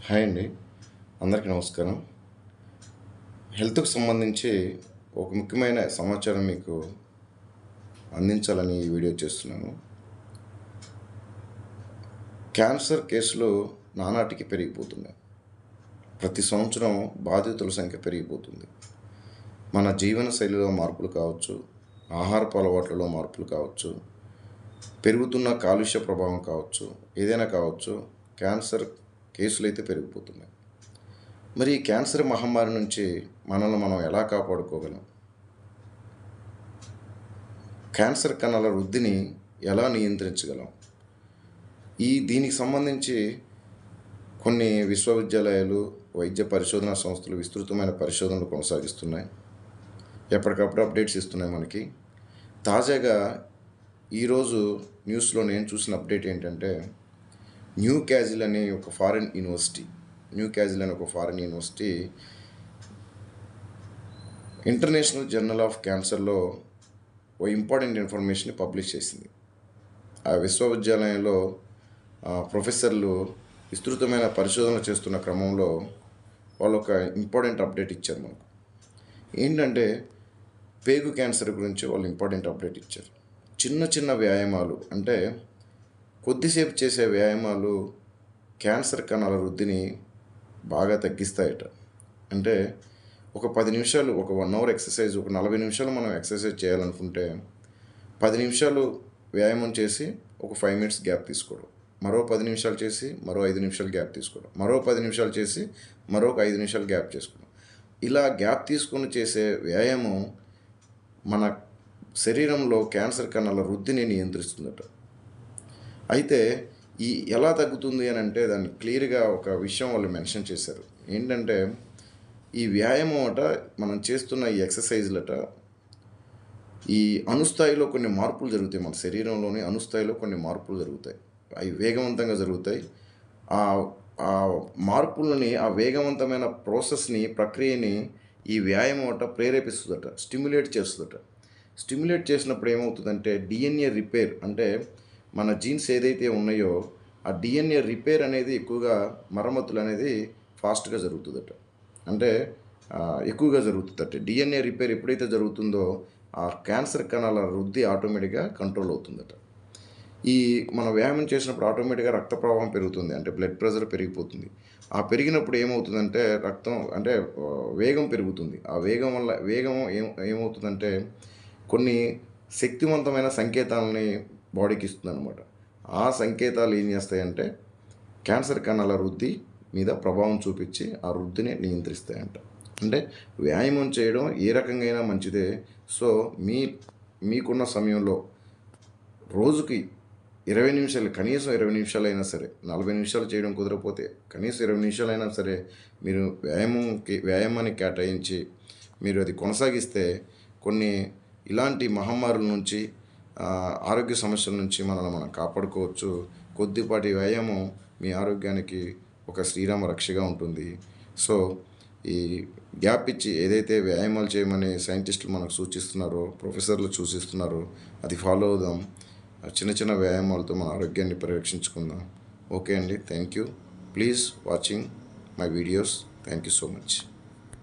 Hi అండి, అందరికీ నమస్కారం. హెల్త్‌కు సంబంధించి ఒక ముఖ్యమైన సమాచారం మీకు అందించాలని ఈ వీడియో చేస్తున్నాను. క్యాన్సర్ కేసులు నానాటికి పెరిగిపోతున్నాయి. ప్రతి సంవత్సరం బాధితుల సంఖ్య పెరిగిపోతుంది. మన జీవన శైలిలో మార్పులు కావచ్చు, ఆహారపు అలవాట్లలో మార్పులు కావచ్చు, పెరుగుతున్న కాలుష్య ప్రభావం కావచ్చు, ఏదైనా కావచ్చు, క్యాన్సర్ కేసులైతే పెరిగిపోతున్నాయి. మరి ఈ క్యాన్సర్ మహమ్మారి నుంచి మనల్ని మనం ఎలా కాపాడుకోగలం? క్యాన్సర్ కణాల వృద్ధిని ఎలా నియంత్రించగలం? దీనికి సంబంధించి కొన్ని విశ్వవిద్యాలయాలు, వైద్య పరిశోధనా సంస్థలు విస్తృతమైన పరిశోధనలు కొనసాగిస్తున్నాయి. ఎప్పటికప్పుడు అప్డేట్స్ ఇస్తున్నాయి మనకి. తాజాగా ఈరోజు న్యూస్లో నేను చూసిన అప్డేట్ ఏంటంటే, న్యూ క్యాజిల్ అనే ఒక foreign university international journal of క్యాన్సర్లో ఓ ఇంపార్టెంట్ ఇన్ఫర్మేషన్ పబ్లిష్ చేసింది. ఆ విశ్వవిద్యాలయంలో ప్రొఫెసర్లు విస్తృతమైన పరిశోధన చేస్తున్న క్రమంలో వాళ్ళు ఒక ఇంపార్టెంట్ అప్డేట్ ఇచ్చారు మనకు. ఏంటంటే, పేగు క్యాన్సర్ గురించి వాళ్ళు ఇంపార్టెంట్ అప్డేట్ ఇచ్చారు. చిన్న చిన్న వ్యాయామాలు, అంటే కొద్దిసేపు చేసే వ్యాయామాలు క్యాన్సర్ కణాల వృద్ధిని బాగా తగ్గిస్తాయట. అంటే ఒక 10 నిమిషాలు, ఒక 1 అవర్ ఎక్సర్సైజ్, ఒక 40 నిమిషాలు మనం ఎక్సర్సైజ్ చేయాలనుకుంటే 10 నిమిషాలు వ్యాయామం చేసి ఒక 5 మినిట్స్ గ్యాప్ తీసుకోవడం, మరో 10 నిమిషాలు చేసి మరో 5 నిమిషాలు గ్యాప్ తీసుకోవడం, మరో 10 నిమిషాలు చేసి మరొక 5 నిమిషాలు గ్యాప్ చేసుకోవడం. ఇలా గ్యాప్ తీసుకొని చేసే వ్యాయామం మన శరీరంలో క్యాన్సర్ కణాల వృద్ధిని నియంత్రిస్తుందట. అయితే ఎలా తగ్గుతుంది అని అంటే, దాన్ని క్లియర్గా ఒక విషయం వాళ్ళు మెన్షన్ చేశారు. ఏంటంటే, ఈ వ్యాయామం అట, మనం చేస్తున్న ఈ ఎక్సర్సైజ్లట, ఈ అణుస్థాయిలో కొన్ని మార్పులు జరుగుతాయి. మన శరీరంలోని అణుస్థాయిలో కొన్ని మార్పులు జరుగుతాయి. అవి వేగవంతంగా జరుగుతాయి. ఆ మార్పులని, ఆ వేగవంతమైన ప్రక్రియని ఈ వ్యాయామం అట ప్రేరేపిస్తుందట, స్టిమ్యులేట్ చేస్తుందట. స్టిమ్యులేట్ చేసినప్పుడు ఏమవుతుందంటే, డిఎన్ఏ రిపేర్, అంటే మన జీన్స్ ఏదైతే ఉన్నాయో ఆ డిఎన్ఏ రిపేర్ అనేది ఎక్కువగా, మరమ్మతులు అనేది ఫాస్ట్గా జరుగుతుందట. అంటే ఎక్కువగా జరుగుతుందట. డిఎన్ఏ రిపేర్ ఎప్పుడైతే జరుగుతుందో ఆ క్యాన్సర్ కణాల వృద్ధి ఆటోమేటిక్గా కంట్రోల్ అవుతుందట. మనం వ్యాయామం చేసినప్పుడు ఆటోమేటిక్గా రక్త ప్రవాహం పెరుగుతుంది, అంటే బ్లడ్ ప్రెషర్ పెరిగిపోతుంది. ఆ పెరిగినప్పుడు ఏమవుతుందంటే, రక్తం అంటే వేగం పెరుగుతుంది. ఆ వేగం ఏమవుతుందంటే, కొన్ని శక్తివంతమైన సంకేతాలని బాడీకి ఇస్తుంది అనమాట. ఆ సంకేతాలు ఏం చేస్తాయంటే, క్యాన్సర్ కణాల వృద్ధి మీద ప్రభావం చూపించి ఆ వృద్ధిని నియంత్రిస్తాయంట. అంటే వ్యాయామం చేయడం ఏ రకంగా అయినా మంచిదే. సో మీకున్న సమయంలో రోజుకి 20 నిమిషాలు, కనీసం 20 నిమిషాలైనా సరే, 40 నిమిషాలు చేయడం కుదరకపోతే కనీసం 20 నిమిషాలైనా సరే మీరు వ్యాయామాన్ని కేటాయించి మీరు అది కొనసాగిస్తే కొన్ని ఇలాంటి మహమ్మారుల నుంచి, ఆరోగ్య సమస్యల నుంచి మనల్ని మనం కాపాడుకోవచ్చు. కొద్దిపాటి వ్యాయామం మీ ఆరోగ్యానికి ఒక శ్రీరామ రక్షగా ఉంటుంది. సో ఈ గ్యాప్ ఇచ్చి ఏదైతే వ్యాయామాలు చేయమని సైంటిస్టులు మనకు సూచిస్తున్నారో, ప్రొఫెసర్లు సూచిస్తున్నారో, అది ఫాలో అవుదాం. చిన్న చిన్న వ్యాయామాలతో మన ఆరోగ్యాన్ని పరిరక్షించుకుందాం. ఓకే అండి, thank you. Please watching my videos. Thank you so much.